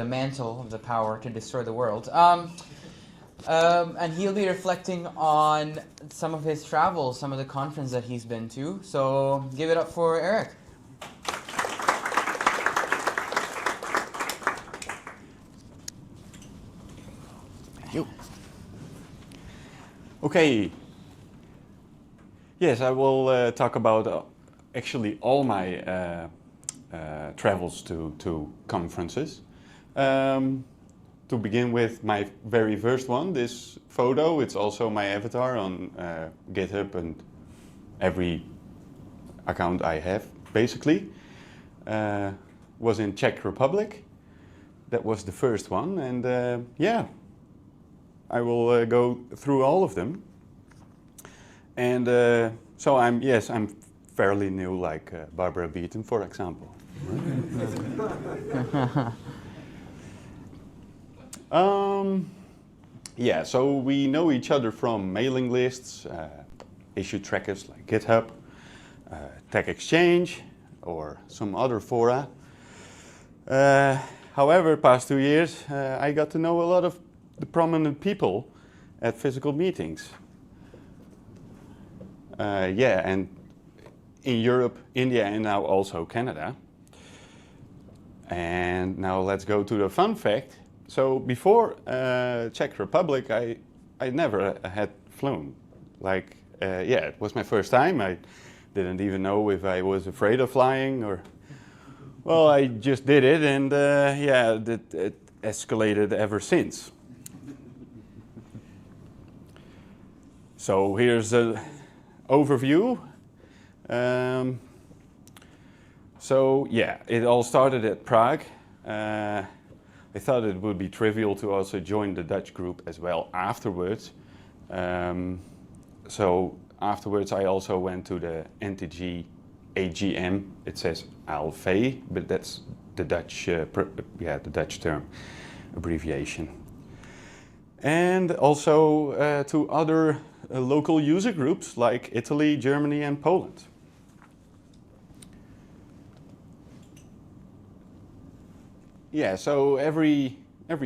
the mantle of the power to destroy the world. And he'll be reflecting on some of his travels, some of the conferences that he's been to. So give it up for Erik. Thank you. Okay. Yes, I will talk about actually all my travels to conferences. To begin with, my very first one, this photo, it's also my avatar on GitHub and every account I have, basically. Was in Czech Republic. That was the first one, and yeah, I will go through all of them. And so I'm fairly new, like Barbara Beaton, for example. Yeah, so we know each other from mailing lists, issue trackers like GitHub, Tech Exchange, or some other fora. However, past 2 years, I got to know a lot of the prominent people at physical meetings. Yeah, and in Europe, India, and now also Canada. And now let's go to the fun fact. So before Czech Republic, I never had flown. Like, yeah, it was my first time. I didn't even know if I was afraid of flying or, well, I just did it, and yeah, it escalated ever since. So here's an overview. So yeah, it all started at Prague. I thought it would be trivial to also join the Dutch group as well afterwards. So afterwards I also went to the NTG AGM. It says ALV, but that's the Dutch, the Dutch term abbreviation. And also to other local user groups like Italy, Germany, and Poland. Yeah, so every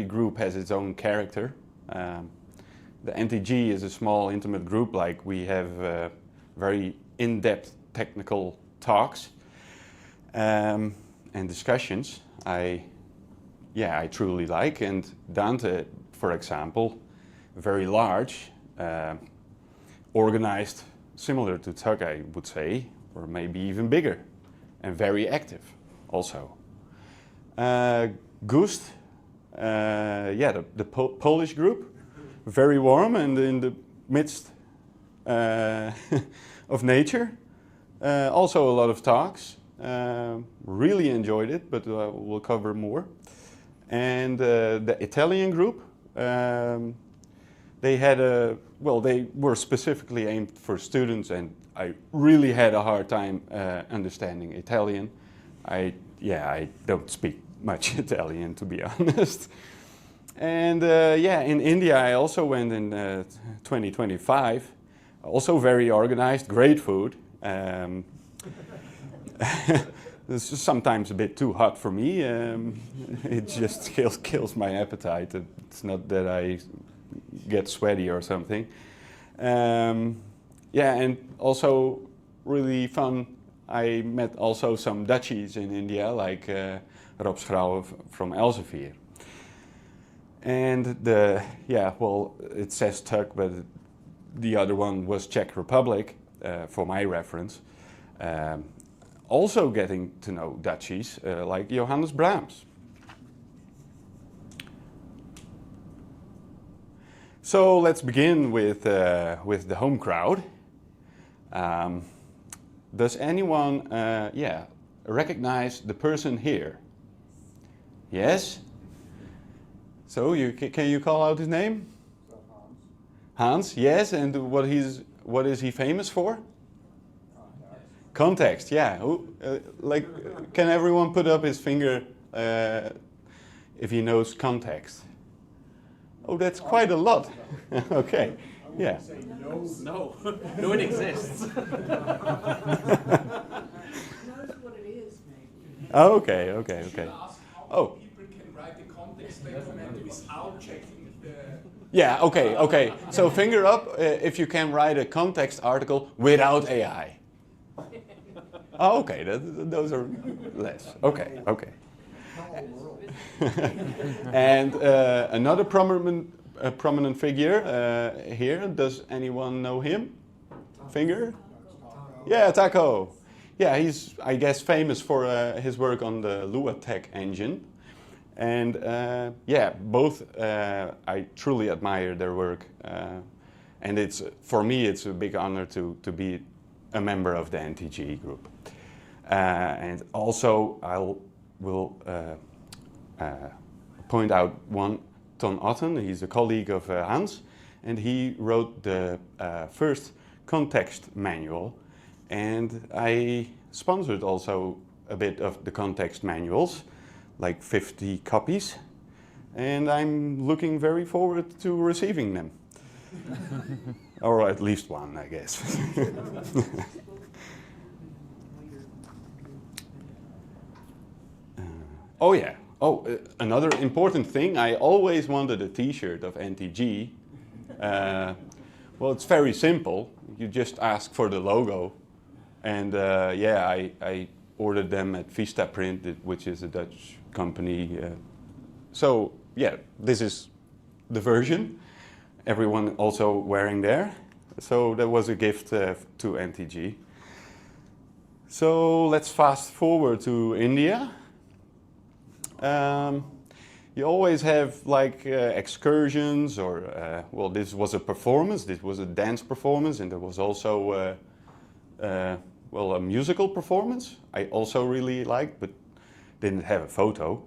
group has its own character. The NTG is a small, intimate group. Like, we have very in-depth technical talks and discussions. I truly like. And DANTE, for example, very large, organized, similar to TUG, I would say, or maybe even bigger, and very active also. GuIT, yeah, the Polish group, very warm and in the midst of nature. Also a lot of talks. Really enjoyed it, but we'll cover more. And the Italian group, they had they were specifically aimed for students, and I really had a hard time understanding Italian. I don't speak much Italian, to be honest. And yeah, in India I also went in 2025. Also very organized, great food. This is sometimes a bit too hot for me. It just kills my appetite. It's not that I get sweaty or something. Yeah, and also really fun. I met also some Dutchies in India, like Rob Schrouwen from Elsevier. And it says TUG, but the other one was Czech Republic, for my reference. Also getting to know Dutchies, like Johannes Brahms. So let's begin with the home crowd. Does anyone, recognize the person here? Yes? So can you call out his name? Hans, yes, and what is he famous for? Context, yeah. Can everyone put up his finger if he knows context? Oh, that's quite a lot. Okay, yeah. No, it exists. Knows what it is, maybe. Okay. Oh. People can write the Without checking the... Yeah, okay, okay. So finger up if you can write a context article without AI. Oh, okay, those are less. Okay, okay. And another prominent figure here. Does anyone know him? Finger? Yeah, Taco. Yeah, he's, I guess, famous for his work on the LUGs engine. And yeah, both I truly admire their work. And it's, for me, it's a big honor to be a member of the NTG group. And also, I will point out one, Ton Otten. He's a colleague of Hans, and he wrote the first context manual. And I sponsored also a bit of the context manuals, like 50 copies. And I'm looking very forward to receiving them. Or at least one, I guess. Oh yeah. Oh, another important thing. I always wanted a T-shirt of NTG. Well, it's very simple. You just ask for the logo, and yeah, I ordered them at Vistaprint, which is a Dutch company. So yeah, this is the version. Everyone also wearing there. So that was a gift to NTG. So let's fast forward to India. You always have like excursions or, well, this was a performance, this was a dance performance, and there was also, well, a musical performance I also really liked, but didn't have a photo.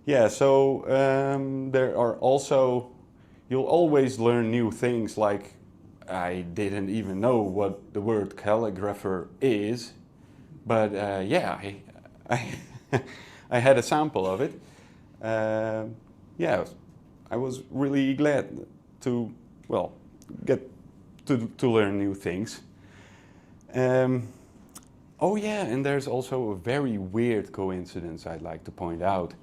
Yeah, so there are also, you'll always learn new things, like I didn't even know what the word calligrapher is, but yeah, I had a sample of it. Yeah, I was really glad to, well, get to learn new things. Oh yeah, and there's also a very weird coincidence I'd like to point out.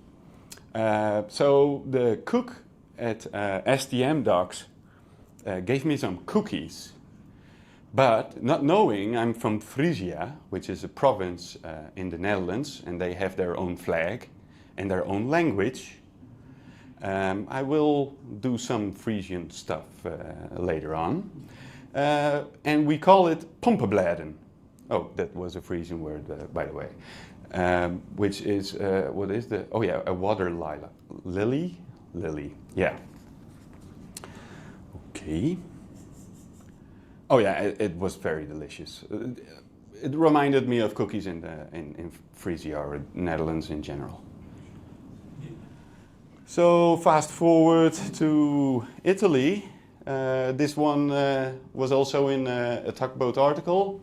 So the cook at STM Docs gave me some cookies, but not knowing I'm from Frisia, which is a province in the Netherlands, and they have their own flag and their own language. I will do some Frisian stuff later on. And we call it pompenbladen. Oh, that was a Frisian word, by the way. Which is, what is the, oh yeah, a water lily? Lily, yeah. Okay. Oh yeah, it was very delicious. It reminded me of cookies in Frisia or Netherlands in general. So fast forward to Italy. This one was also in a Tugboat article.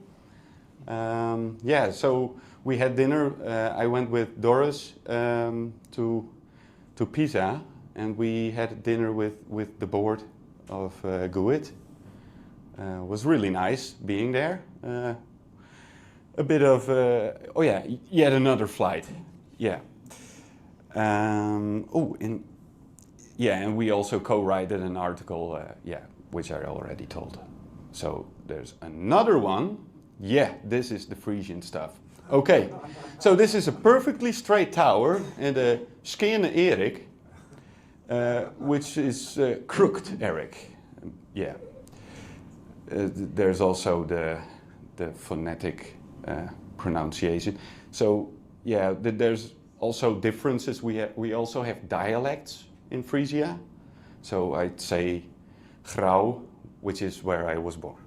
Yeah, so we had dinner. I went with Doris to Pisa, and we had dinner with the board of GuIT. It was really nice being there. A bit of, oh yeah, yet another flight. Yeah. Oh, yeah, and we also co-wrote an article, yeah, which I already told. So there's another one. Yeah, this is the Frisian stuff. Okay, so this is a perfectly straight tower and a skene Erik, which is crooked Erik. Yeah. There's also the phonetic pronunciation. So yeah, there's also differences. We also have dialects in Frisia. So I'd say Grauw, which is where I was born.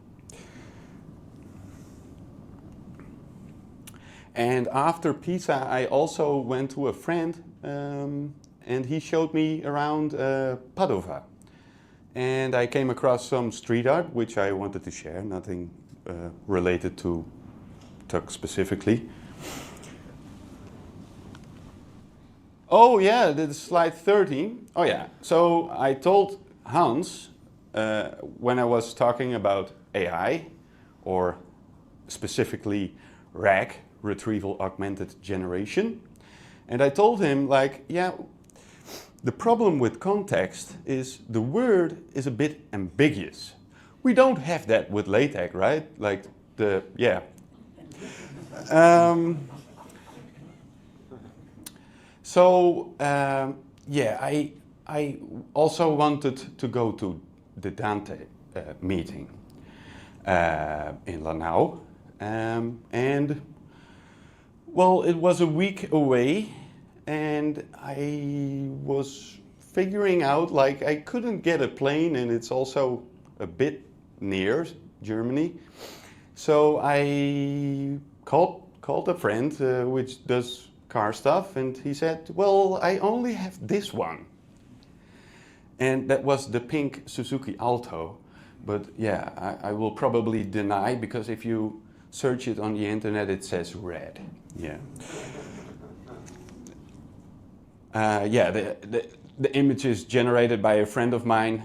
And after Pisa, I also went to a friend, and he showed me around Padova. And I came across some street art, which I wanted to share, nothing related to TUG specifically. Oh yeah, this is slide 13. Oh yeah, so I told Hans, when I was talking about AI, or specifically RAG, Retrieval Augmented Generation, And I told him, like, yeah, the problem with context is the word is a bit ambiguous. We don't have that with LaTeX, right? Like the, yeah. Yeah, I also wanted to go to the DANTE meeting in Lanao. And, well, it was a week away, and I was figuring out, like, I couldn't get a plane, and it's also a bit near Germany. So I called a friend which does car stuff, and he said, well, I only have this one. And that was the pink Suzuki Alto. But yeah, I will probably deny, because if you search it on the internet, it says red. Yeah. Yeah, the image is generated by a friend of mine,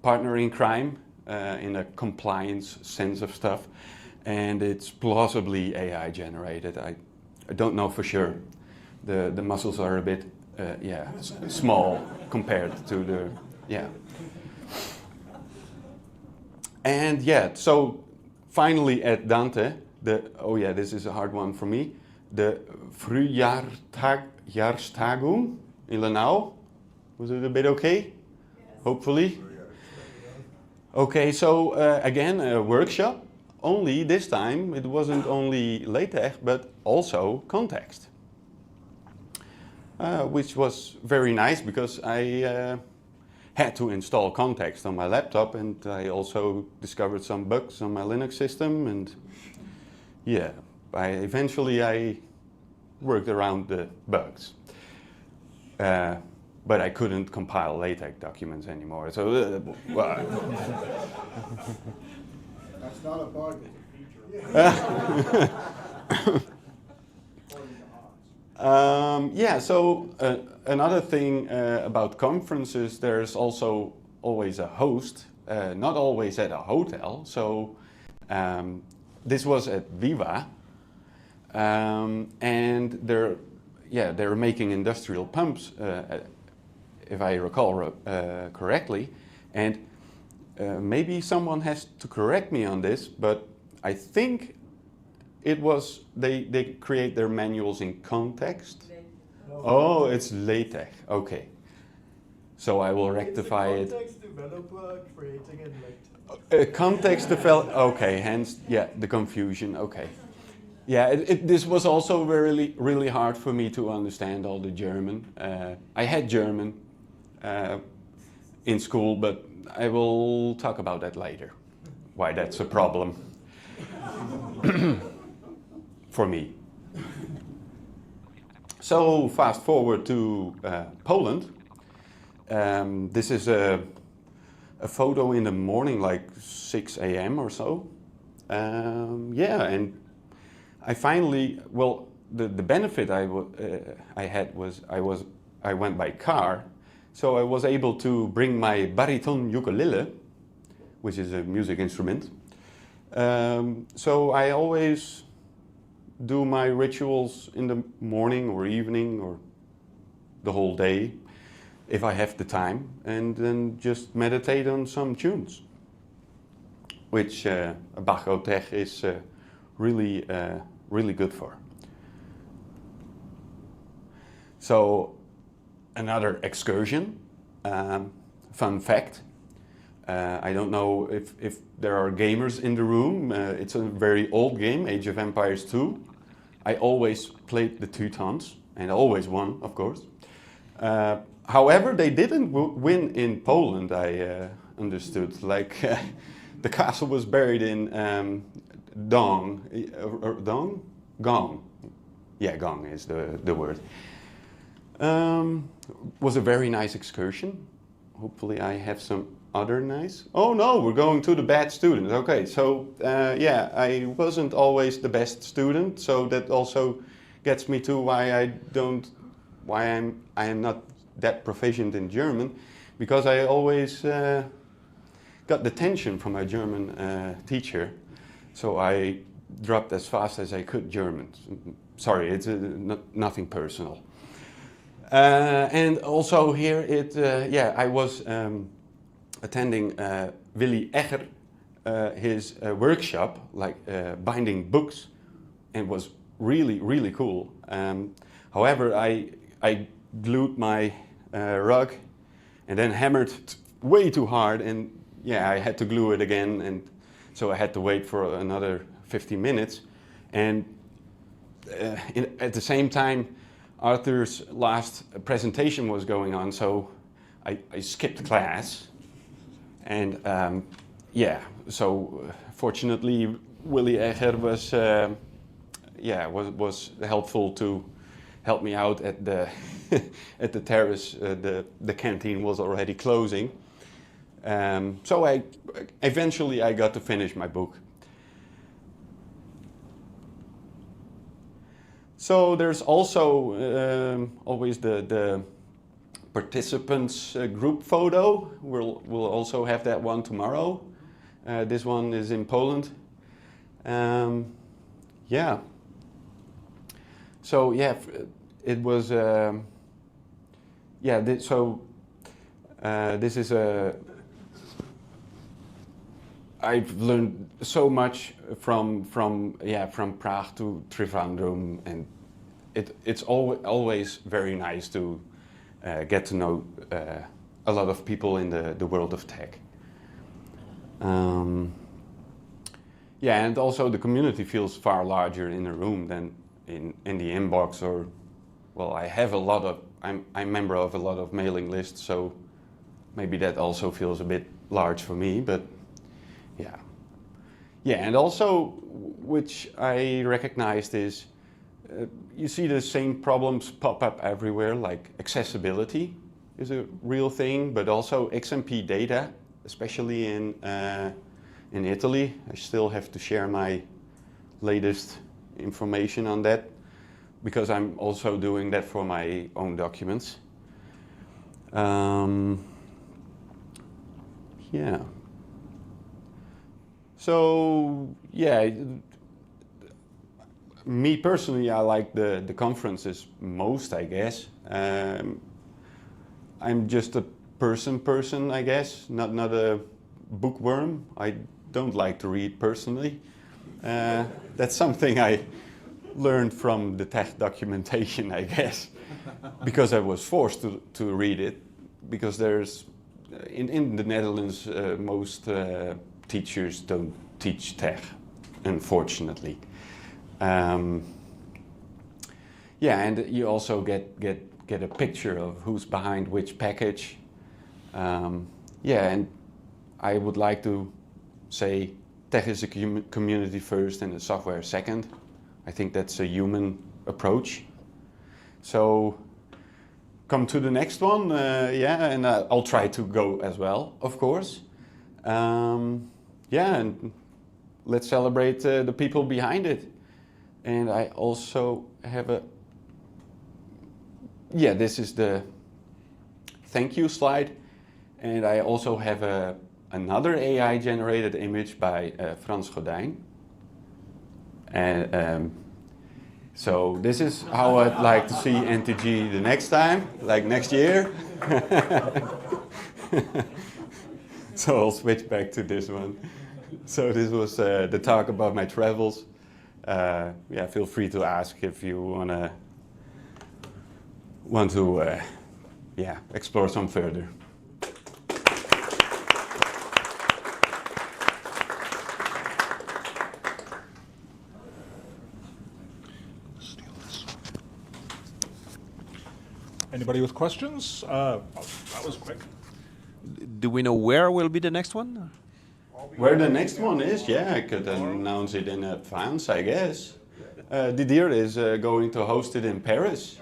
partner in crime, in a compliance sense of stuff. And it's plausibly AI generated. I don't know for sure. The muscles are a bit, yeah, small compared to the, yeah. And yeah, so finally at DANTE, oh yeah, this is a hard one for me, the Frühjahrstagung in Lanao. Was it a bit okay? Yes. Hopefully. Okay, so again, a workshop. Only this time it wasn't only LaTeX but also context, which was very nice, because I had to install context on my laptop, and I also discovered some bugs on my Linux system, and yeah, eventually I worked around the bugs. But I couldn't compile LaTeX documents anymore, so well. That's not a bug, it's a feature. Yeah, so another thing about conferences, there's also always a host, not always at a hotel. So this was at Viva, and they're making industrial pumps, if I recall correctly, and maybe someone has to correct me on this, but I think it was, they create their manuals in context. Oh, it's LaTeX. Okay. So I will rectify it. Context developer creating in LaTeX. Context developer. Okay, hence, yeah, the confusion. Okay. Yeah, this was also really hard for me to understand all the German. I had German in school, but I will talk about that later. Why that's a problem for me. So fast forward to Poland. This is a photo in the morning, like 6 a.m. or so. Yeah, and I finally, well, the benefit I had was I went by car, so I was able to bring my baritone ukulele, which is a music instrument. So I always do my rituals in the morning or evening or the whole day, if I have the time, and then just meditate on some tunes, which BachoTeX is really good for. So another excursion, fun fact. I don't know if there are gamers in the room. It's a very old game, Age of Empires 2. I always played the Teutons, and always won, of course. However, they didn't win in Poland, I understood. Like, the castle was buried in Gong. Yeah, Gong is the word. Was a very nice excursion. Hopefully I have some other nice. Oh no, we're going to the bad student. Okay, so yeah, I wasn't always the best student, so that also gets me to why I am not that proficient in German, because I always got detention from my German teacher, so I dropped as fast as I could German. Sorry, it's nothing personal. And also here, I was attending Willy Egger, his workshop, like binding books, and it was really, really cool. However, I glued my rug and then hammered way too hard, and yeah, I had to glue it again, and so I had to wait for another 50 minutes. And at the same time, Arthur's last presentation was going on, so I skipped class. And so fortunately, Willy Egger was helpful to help me out at the at the terrace. The canteen was already closing, so eventually I got to finish my book. So there's also always the participants group photo. We'll also have that one tomorrow. This one is in Poland. Yeah. So yeah, it was. This is a. I've learned so much from Prague to Trivandrum, and it's always very nice to get to know a lot of people in the world of tech. And also the community feels far larger in a room than in the inbox, or well, I have a lot of. I'm a member of a lot of mailing lists, so maybe that also feels a bit large for me, but. Yeah, and also, which I recognized is, you see the same problems pop up everywhere, like accessibility is a real thing, but also XMP data, especially in Italy. I still have to share my latest information on that, because I'm also doing that for my own documents. Yeah. So yeah, me personally, I like the conferences most, I guess. I'm just a person, I guess, not a bookworm. I don't like to read personally. That's something I learned from the tech documentation, I guess, because I was forced to read it, because there's in the Netherlands most teachers don't teach tech, unfortunately. And you also get a picture of who's behind which package. And I would like to say tech is a community first and the software second. I think that's a human approach. So come to the next one, and I'll try to go as well, of course. And let's celebrate the people behind it. And I also have this is the thank you slide. And I also have another AI generated image by Frans Gordijn. And so this is how I'd like to see NTG the next time, like next year. So I'll switch back to this one. So this was the talk about my travels. Feel free to ask if you want to explore some further. Anybody with questions? That was quick. Do we know where will be the next one? Where the next one is, I could announce it in advance, I guess. Didier is going to host it in Paris.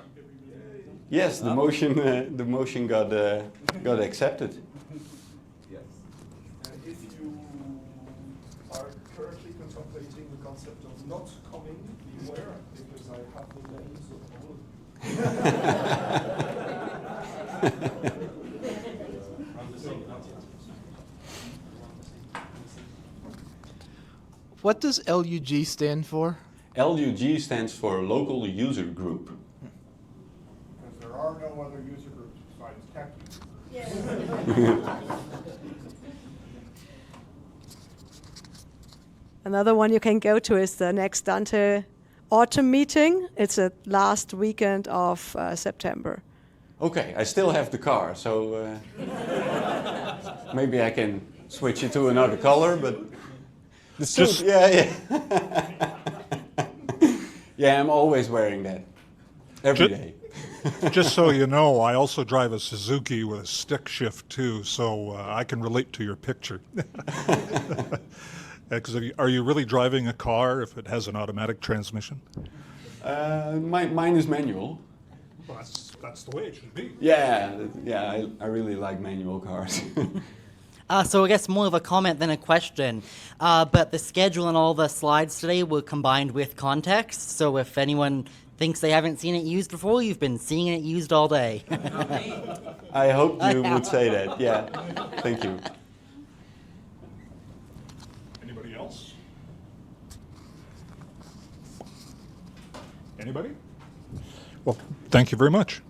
Yes, the motion got accepted. Yes. If you are currently contemplating the concept of not coming, beware, because I have the names of all of them. What does LUG stand for? LUG stands for Local User Group. Because there are no Another one you can go to is the next Dante autumn meeting. It's the last weekend of September. Okay, I still have the car, so maybe I can switch it to another color, but the suit, Just- yeah. Yeah, I'm always wearing that every Ju- day. Just so you know, I also drive a Suzuki with a stick shift too, so I can relate to your picture. Because are you really driving a car if it has an automatic transmission? Mine is manual. Well, that's the way it should be. Yeah, I really like manual cars. So I guess more of a comment than a question. But the schedule and all the slides today were combined with context. So if anyone thinks they haven't seen it used before, you've been seeing it used all day. I hope you would say that. Yeah, thank you. Anybody else? Anybody? Well, thank you very much.